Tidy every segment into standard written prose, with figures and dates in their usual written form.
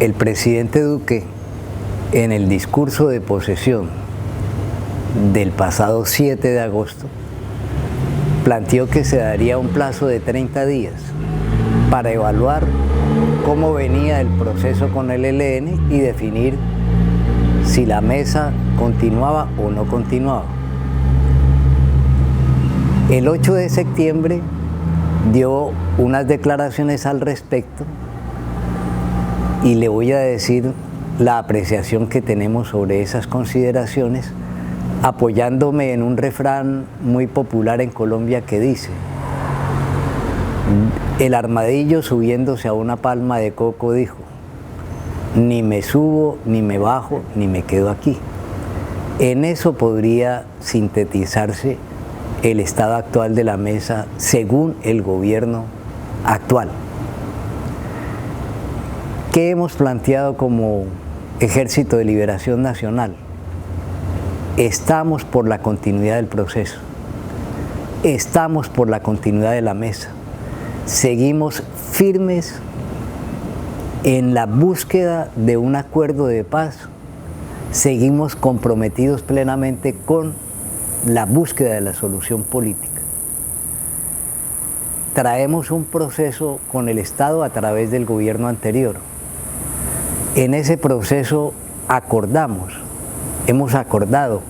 El presidente Duque, en el discurso de posesión del pasado 7 de agosto, planteó que se daría un plazo de 30 días para evaluar cómo venía el proceso con el ELN y definir si la mesa continuaba o no continuaba. El 8 de septiembre dio unas declaraciones al respecto y le voy a decir la apreciación que tenemos sobre esas consideraciones, apoyándome en un refrán muy popular en Colombia que dice: el armadillo subiéndose a una palma de coco dijo, ni me subo, ni me bajo, ni me quedo aquí. En eso podría sintetizarse el estado actual de la mesa según el gobierno actual. ¿Qué hemos planteado como Ejército de Liberación Nacional? Estamos por la continuidad del proceso, estamos por la continuidad de la mesa, seguimos firmes en la búsqueda de un acuerdo de paz, seguimos comprometidos plenamente con la búsqueda de la solución política. Traemos un proceso con el Estado a través del gobierno anterior. En ese proceso hemos acordado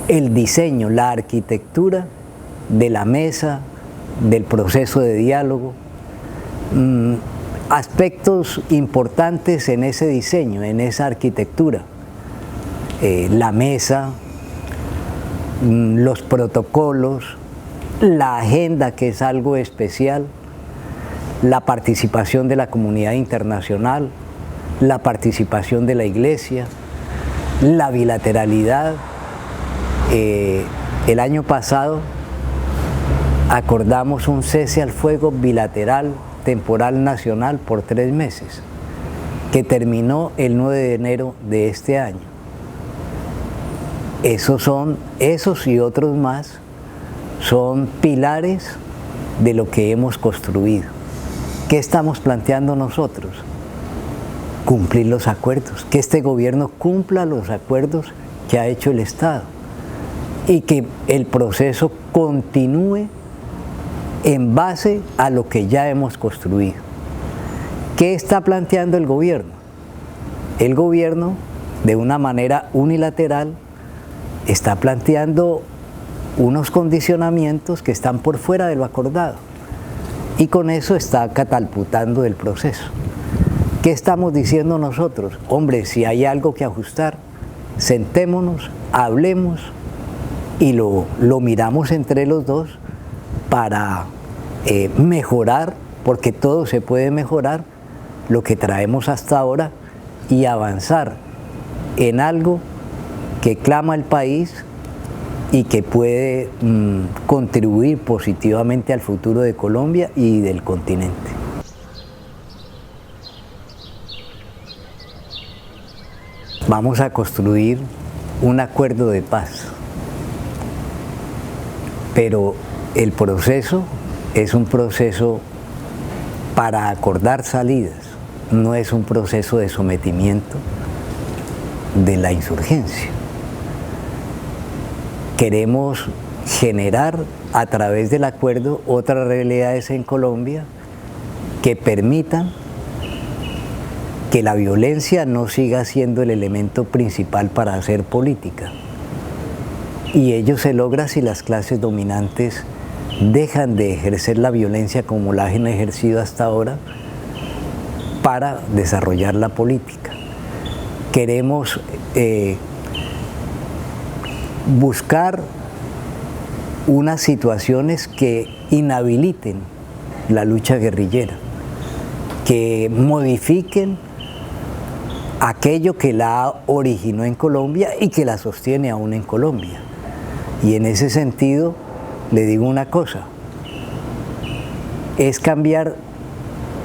el diseño, la arquitectura de la mesa, del proceso de diálogo, aspectos importantes en ese diseño, en esa arquitectura, la mesa, los protocolos, la agenda, que es algo especial, la participación de la comunidad internacional, la participación de la Iglesia, la bilateralidad. El año pasado acordamos un cese al fuego bilateral temporal nacional por 3 meses, que terminó el 9 de enero de este año. Esos y otros más son pilares de lo que hemos construido. ¿Qué estamos planteando nosotros? Cumplir los acuerdos, que este gobierno cumpla los acuerdos que ha hecho el Estado y que el proceso continúe en base a lo que ya hemos construido. ¿Qué está planteando el gobierno? El gobierno, de una manera unilateral, está planteando unos condicionamientos que están por fuera de lo acordado y con eso está catapultando el proceso. ¿Qué estamos diciendo nosotros? Hombre, si hay algo que ajustar, sentémonos, hablemos y lo miramos entre los dos para mejorar, porque todo se puede mejorar, lo que traemos hasta ahora y avanzar en algo que clama el país y que puede contribuir positivamente al futuro de Colombia y del continente. Vamos a construir un acuerdo de paz, pero el proceso es un proceso para acordar salidas, no es un proceso de sometimiento de la insurgencia. Queremos generar a través del acuerdo otras realidades en Colombia que permitan que la violencia no siga siendo el elemento principal para hacer política. Y ello se logra si las clases dominantes dejan de ejercer la violencia como la han ejercido hasta ahora para desarrollar la política. Queremos buscar unas situaciones que inhabiliten la lucha guerrillera, que modifiquen aquello que la originó en Colombia y que la sostiene aún en Colombia. Y en ese sentido, le digo una cosa, es cambiar,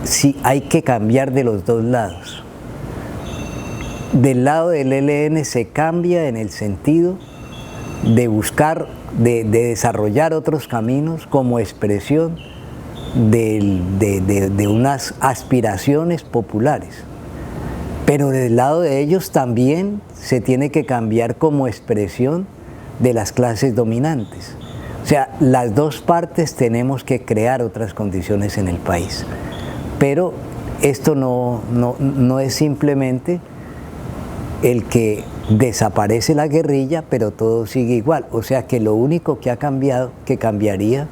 sí, hay que cambiar de los dos lados. Del lado del ELN se cambia en el sentido de buscar, de desarrollar otros caminos como expresión de unas aspiraciones populares. pero del lado de ellos también se tiene que cambiar como expresión de las clases dominantes. O sea, las dos partes tenemos que crear otras condiciones en el país, pero esto no es simplemente el que desaparece la guerrilla, pero todo sigue igual. O sea que lo único que ha cambiado, que cambiaría,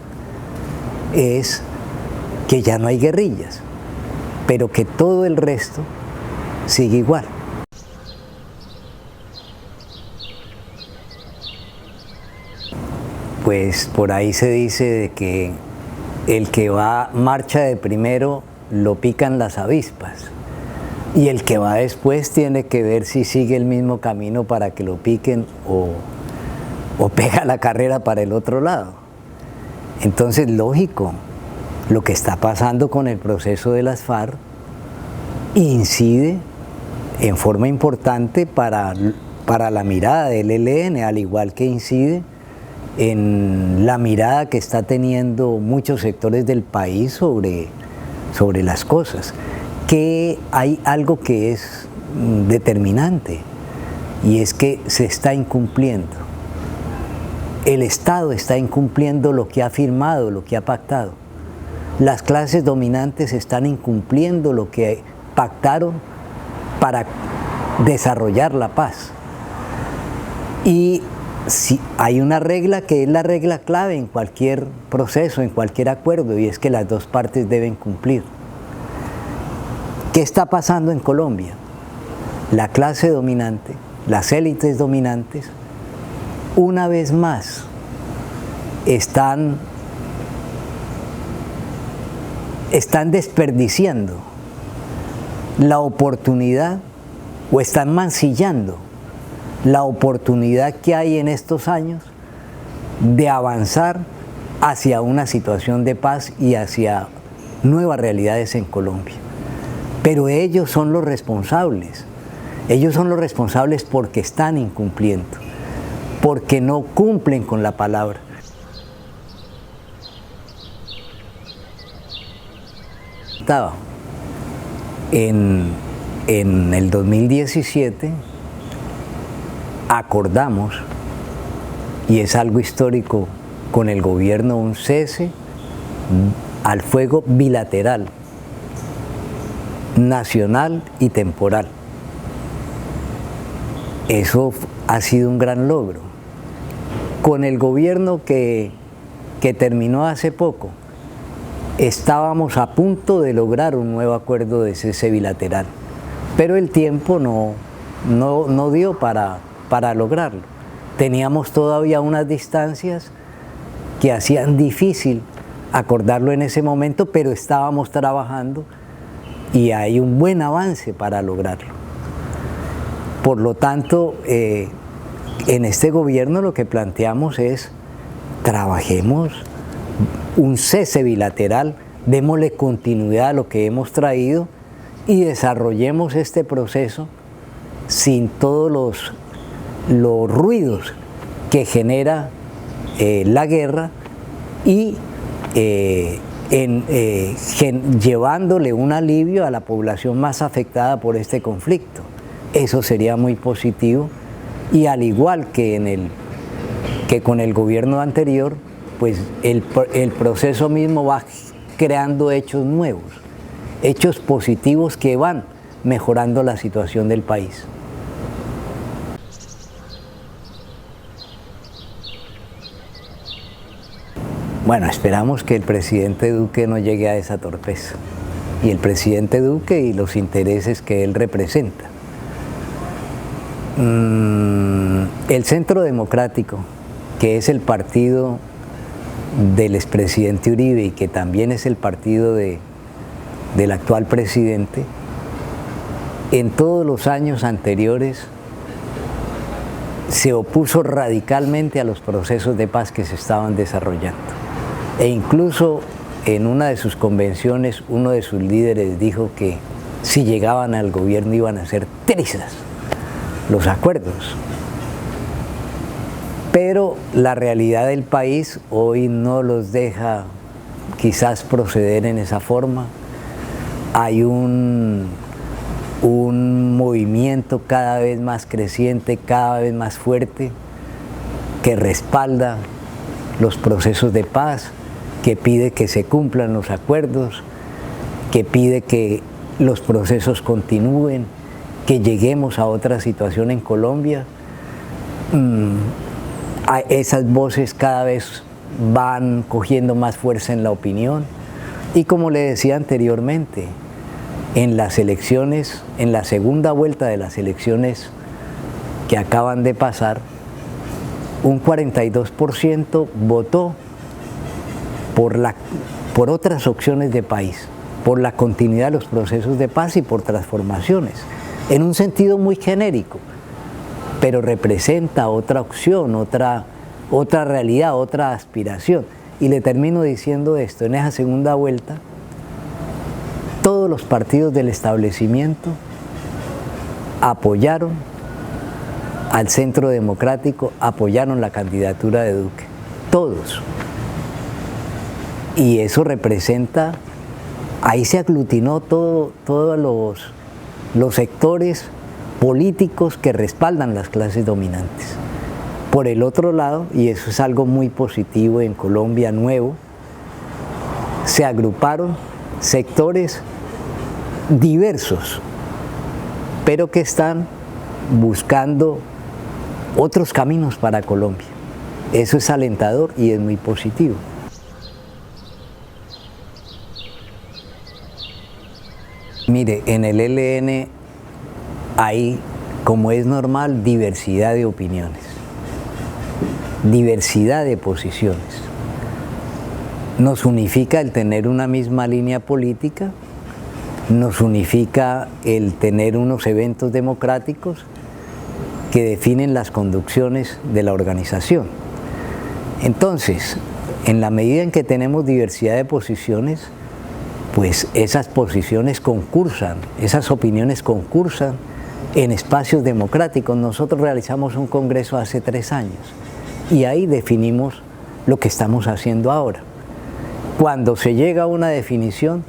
es que ya no hay guerrillas, pero que todo el resto sigue igual. Pues por ahí se dice de que el que va marcha de primero lo pican las avispas, y el que va después tiene que ver si sigue el mismo camino para que lo piquen o pega la carrera para el otro lado. Entonces, lógico, lo que está pasando con el proceso de las FARC incide en forma importante para la mirada del ELN, al igual que incide en la mirada que está teniendo muchos sectores del país sobre las cosas. Que hay algo que es determinante, y es que se está incumpliendo. El Estado está incumpliendo lo que ha firmado, lo que ha pactado. Las clases dominantes están incumpliendo lo que pactaron para desarrollar la paz. Y si hay una regla que es la regla clave en cualquier proceso, en cualquier acuerdo, y es que las dos partes deben cumplir. ¿Qué está pasando en Colombia? La clase dominante, las élites dominantes, una vez más están desperdiciando la oportunidad, o están mancillando la oportunidad que hay en estos años de avanzar hacia una situación de paz y hacia nuevas realidades en Colombia. Pero ellos son los responsables. Ellos son los responsables porque están incumpliendo, porque no cumplen con la palabra. En el 2017 acordamos, y es algo histórico, con el gobierno un cese al fuego bilateral, nacional y temporal. Eso ha sido un gran logro. Con el gobierno que terminó hace poco, estábamos a punto de lograr un nuevo acuerdo de cese bilateral, pero el tiempo no dio para lograrlo. Teníamos todavía unas distancias que hacían difícil acordarlo en ese momento, pero estábamos trabajando y hay un buen avance para lograrlo. Por lo tanto, en este gobierno lo que planteamos es: trabajemos un cese bilateral, démosle continuidad a lo que hemos traído y desarrollemos este proceso sin todos los ruidos que genera la guerra, y llevándole un alivio a la población más afectada por este conflicto. Eso sería muy positivo, y al igual que con el gobierno anterior, pues el proceso mismo va creando hechos nuevos, hechos positivos que van mejorando la situación del país. Bueno, esperamos que el presidente Duque no llegue a esa torpeza, y el presidente Duque y los intereses que él representa. El Centro Democrático, que es el partido del expresidente Uribe y que también es el partido del actual presidente, en todos los años anteriores se opuso radicalmente a los procesos de paz que se estaban desarrollando. E incluso en una de sus convenciones, uno de sus líderes dijo que si llegaban al gobierno iban a ser trizas los acuerdos. Pero la realidad del país hoy no los deja quizás proceder en esa forma. Hay un un movimiento cada vez más creciente, cada vez más fuerte, que respalda los procesos de paz, que pide que se cumplan los acuerdos, que pide que los procesos continúen, que lleguemos a otra situación en Colombia. Esas voces cada vez van cogiendo más fuerza en la opinión y, como le decía anteriormente, en las elecciones, en la segunda vuelta de las elecciones que acaban de pasar, un 42% votó por otras opciones de país, por la continuidad de los procesos de paz y por transformaciones, en un sentido muy genérico, pero representa otra opción, otra realidad, otra aspiración. Y le termino diciendo esto: en esa segunda vuelta, todos los partidos del establecimiento apoyaron al Centro Democrático, apoyaron la candidatura de Duque, todos. Y eso representa, ahí se aglutinó todos los sectores políticos que respaldan las clases dominantes. Por el otro lado, y eso es algo muy positivo en Colombia nuevo, se agruparon sectores diversos, pero que están buscando otros caminos para Colombia. Eso es alentador y es muy positivo. Mire, en el ELN hay, como es normal, diversidad de opiniones, diversidad de posiciones. Nos unifica el tener una misma línea política, nos unifica el tener unos eventos democráticos que definen las conducciones de la organización. Entonces, en la medida en que tenemos diversidad de posiciones, pues esas posiciones concursan, esas opiniones concursan en espacios democráticos. Nosotros realizamos un congreso hace 3 años y ahí definimos lo que estamos haciendo ahora. Cuando se llega a una definición,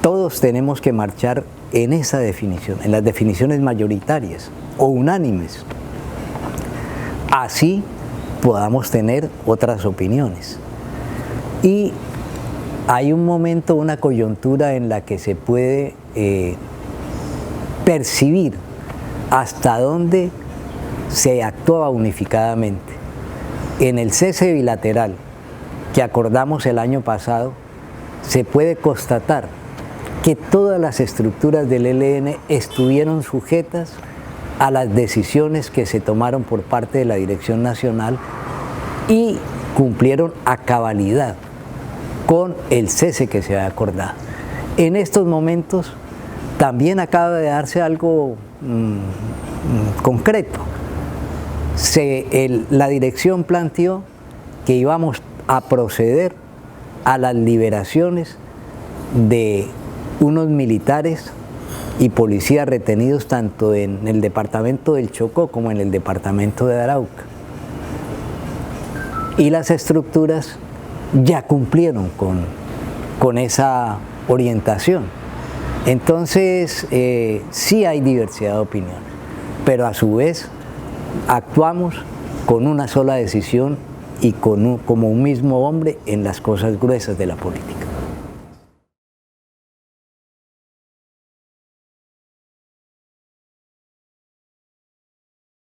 todos tenemos que marchar en esa definición, en las definiciones mayoritarias o unánimes. Así podamos tener otras opiniones. Y hay un momento, una coyuntura en la que se puede percibir hasta dónde se actuaba unificadamente. En el cese bilateral que acordamos el año pasado, se puede constatar que todas las estructuras del ELN estuvieron sujetas a las decisiones que se tomaron por parte de la Dirección Nacional y cumplieron a cabalidad con el cese que se ha acordado. En estos momentos también acaba de darse algo concreto. La dirección planteó que íbamos a proceder a las liberaciones de unos militares y policías retenidos tanto en el departamento del Chocó como en el departamento de Arauca. Y las estructuras ya cumplieron con esa orientación. Entonces, sí hay diversidad de opiniones, pero a su vez actuamos con una sola decisión y como un mismo hombre en las cosas gruesas de la política.